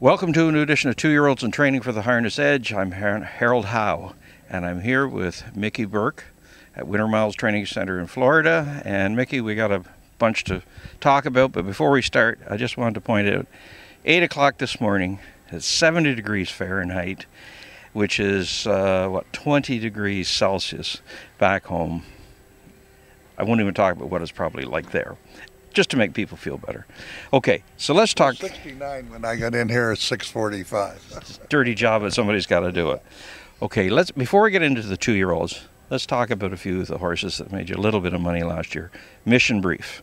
Welcome to a new edition of 2-Year-Olds in Training for the Harness Edge. I'm Harold Howe, and I'm here with Mickey Burke at Winter Miles Training Center in Florida. And Mickey, we got a bunch to talk about, but before we start, I just wanted to point out 8 o'clock this morning, it's 70 degrees Fahrenheit, which is 20 degrees Celsius back home. I won't even talk about what it's probably like there, just to make people feel better. Okay, so let's talk. 69 when I got in here at 6:45. Dirty job, but somebody's got to do it. Okay, before we get into the 2-year-olds, let's talk about a few of the horses that made you a little bit of money last year. Mission Brief.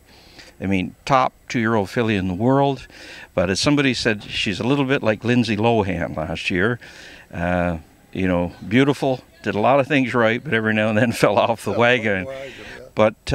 I mean, top 2-year-old filly in the world, but as somebody said, she's a little bit like Lindsay Lohan last year. Beautiful, did a lot of things right, but every now and then fell off the wagon. But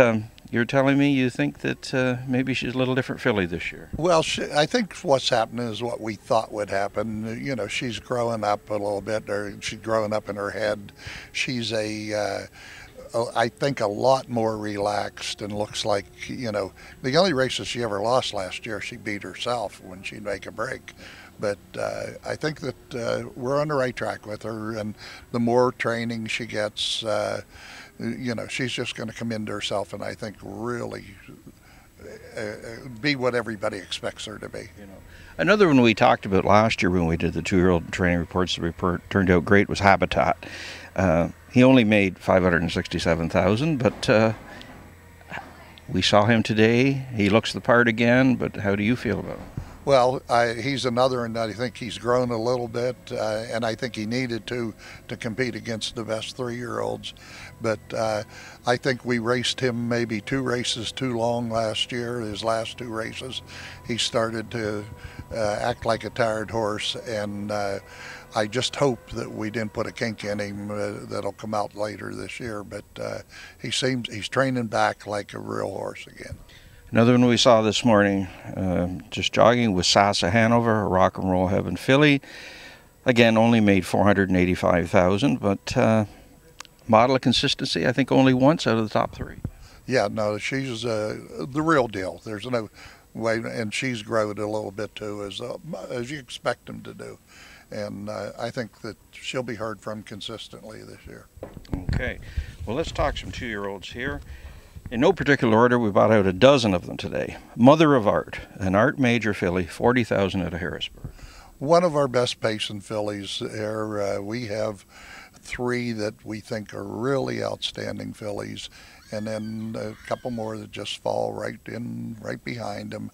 you're telling me you think that maybe she's a little different filly this year? Well, I think what's happening is what we thought would happen. You know, she's growing up a little bit, or she's growing up in her head. She's I think a lot more relaxed and looks like, the only races she ever lost last year, she beat herself when she'd make a break. But I think that we're on the right track with her, and the more training she gets, she's just going to come into herself, and I think really be what everybody expects her to be. Another one we talked about last year when we did the 2-year-old training reports, the report turned out great, was Habitat. He only made $567,000, but we saw him today. He looks the part again, but how do you feel about him? Well, he's another, and I think he's grown a little bit, and I think he needed to compete against the best 3-year-olds. But I think we raced him maybe 2 races too long last year. His last 2 races, he started to act like a tired horse, and I just hope that we didn't put a kink in him that'll come out later this year. But he's training back like a real horse again. Another one we saw this morning, just jogging, with Sasa Hanover, a rock and roll heaven filly. Again, only made $485,000, but model of consistency, I think only once out of the top 3. Yeah, no, she's the real deal. There's no way, and she's grown a little bit too, as you expect them to do. And I think that she'll be heard from consistently this year. Okay, well, let's talk some 2-year-olds here. In no particular order, we bought out a dozen of them today. Mother of Art, an Art Major filly, $40,000 out of Harrisburg. One of our best pacing fillies there. We have 3 that we think are really outstanding fillies, and then a couple more that just fall right behind them.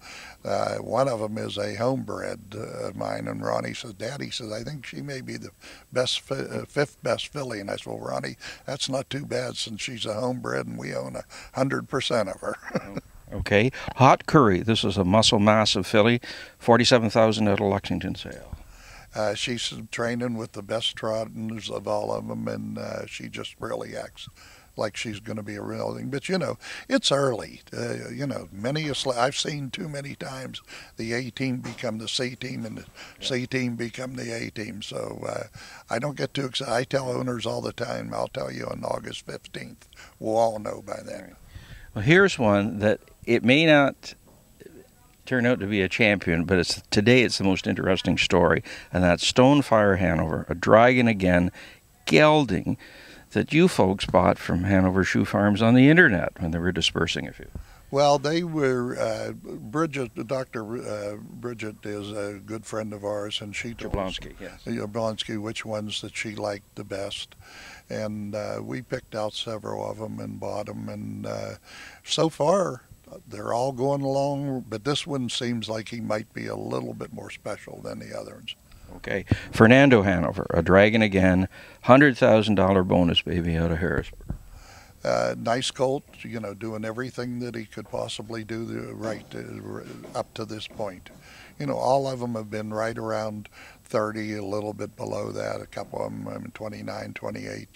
One of them is a homebred of mine, and Ronnie says, Daddy says, I think she may be the best 5th best filly. And I said, well, Ronnie, that's not too bad since she's a homebred and we own 100% of her. Okay, Hot Curry, this is a muscle massive filly, $47,000 out of Lexington sale. She's training with the best trotters of all of them, and she just really acts like she's going to be a real thing. But it's early. I've seen too many times the A team become the C team and the C team become the A team. So I don't get too excited. I tell owners all the time, I'll tell you on August 15th. We'll all know by then. Well, here's one that it may not turn out to be a champion, but today it's the most interesting story, and that's Stonefire Hanover, a dragon again, gelding, that you folks bought from Hanover Shoe Farms on the internet when they were dispersing a few. Well, they were, Dr. Bridget is a good friend of ours, and she told us, Jablonski, which ones that she liked the best. And we picked out several of them and bought them, and so far they're all going along, but this one seems like he might be a little bit more special than the other ones. Okay, Fernando Hanover, a dragon again, $100,000 bonus baby out of Harrisburg. Nice colt, doing everything that he could possibly do up to this point. All of them have been right around 30, a little bit below that. A couple of them 29, 28,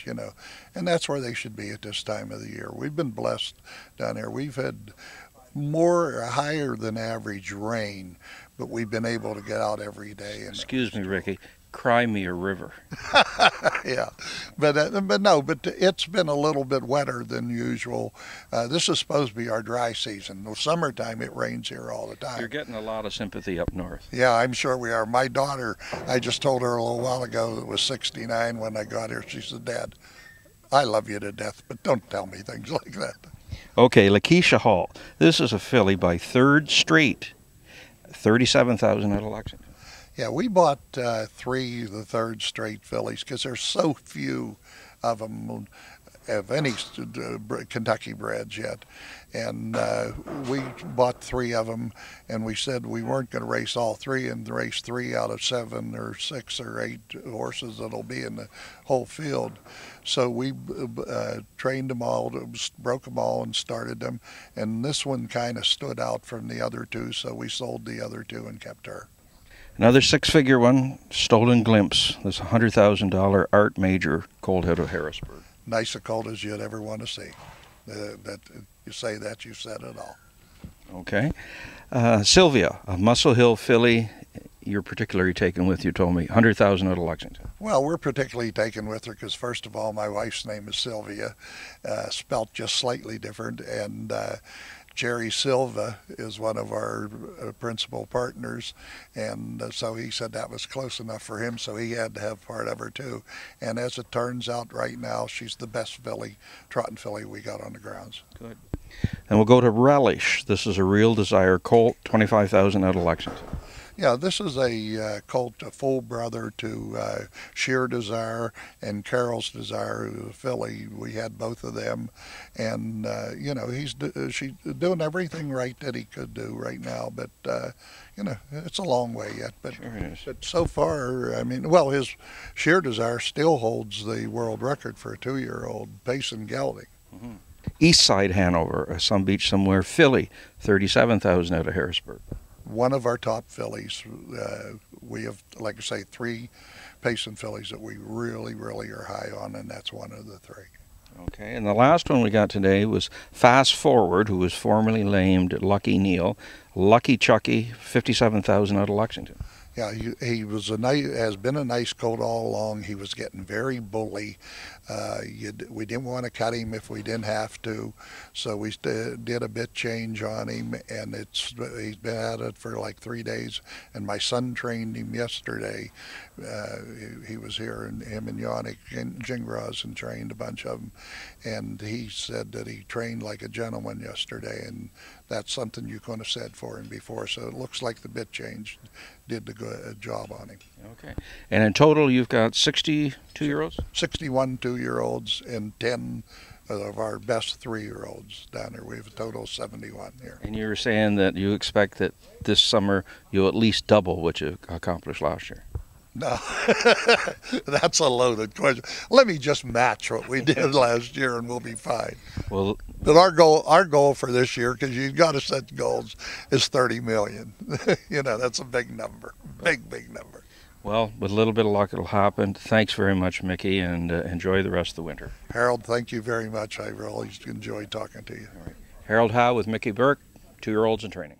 and that's where they should be at this time of the year. We've been blessed down here. We've had higher than average rain, but we've been able to get out every day. And excuse me, Ricky, Cry me a river. Yeah, but it's been a little bit wetter than usual. This is supposed to be our dry season. In the summertime, it rains here all the time. You're getting a lot of sympathy up north. Yeah, I'm sure we are. My daughter, I just told her a little while ago, it was 69 when I got here. She said, "Dad, I love you to death, but don't tell me things like that." Okay, Lakeisha Hall. This is a filly by Third Straight. 37,000 out of Lexington. Yeah, we bought three of the Third Straight fillies because there's so few of them of any Kentucky breds yet. And we bought three of them, and we said we weren't going to race all three and race 3 out of 7 or 6 or 8 horses that'll be in the whole field. So we trained them all, broke them all and started them. And this one kind of stood out from the other two, so we sold the other two and kept her. Another 6-figure one, Stolen Glimpse. This $100,000 Art Major colt out of Harrisburg. Nice a colt as you'd ever want to see. That you say that, you said it all. Okay. Sylvia, a Muscle Hill filly. You're particularly taken with, you told me, 100,000 out of Lexington. Well, we're particularly taken with her because, first of all, my wife's name is Sylvia, spelt just slightly different, and Jerry Silva is one of our principal partners, and so he said that was close enough for him, so he had to have part of her too. And as it turns out right now, she's the best filly, trotting filly we got on the grounds. Good. And we'll go to Relish. This is a Real Desire colt, 25,000 out of Lexington. Yeah, this is a colt, a full brother to Sheer Desire and Carol's Desire, the filly. We had both of them, and you know, she's doing everything right that he could do right now. But you know, it's a long way yet. But, sure it is. But so far, I mean, well, his Sheer Desire still holds the world record for a 2-year-old pace and gelding. Mm-hmm. East Side Hanover, some beach somewhere, filly, 37,000 out of Harrisburg. One of our top fillies. We have, like I say, 3 pacing fillies that we really, really are high on, and that's one of the 3. Okay, and the last one we got today was Fast Forward, who was formerly named Lucky Neal. Lucky Chucky, 57,000 out of Lexington. Yeah, he was has been a nice colt all along. He was getting very bully. We didn't want to cut him if we didn't have to, so we did a bit change on him, and he's been at it for like 3 days. And my son trained him yesterday. He was here, and him and Yannick and Gingras and trained a bunch of them. And he said that he trained like a gentleman yesterday, and that's something you couldn't have said for him before. So it looks like the bit change did a good job on him. Okay. And in total, you've got 60 2-year-olds? 61 2-year-olds and 10 of our best 3-year-olds down there. We have a total of 71 here. And you were saying that you expect that this summer you'll at least double what you accomplished last year. No, that's a loaded question. Let me just match what we did last year, and we'll be fine. Well, but our goal for this year, because you've got to set goals, is 30 million. You know, that's a big number, big number. Well, with a little bit of luck, it'll happen. Thanks very much, Mickey, and enjoy the rest of the winter. Harold, thank you very much. I really enjoyed talking to you. All right. Harold Howe with Mickey Burke, 2-year-olds in training.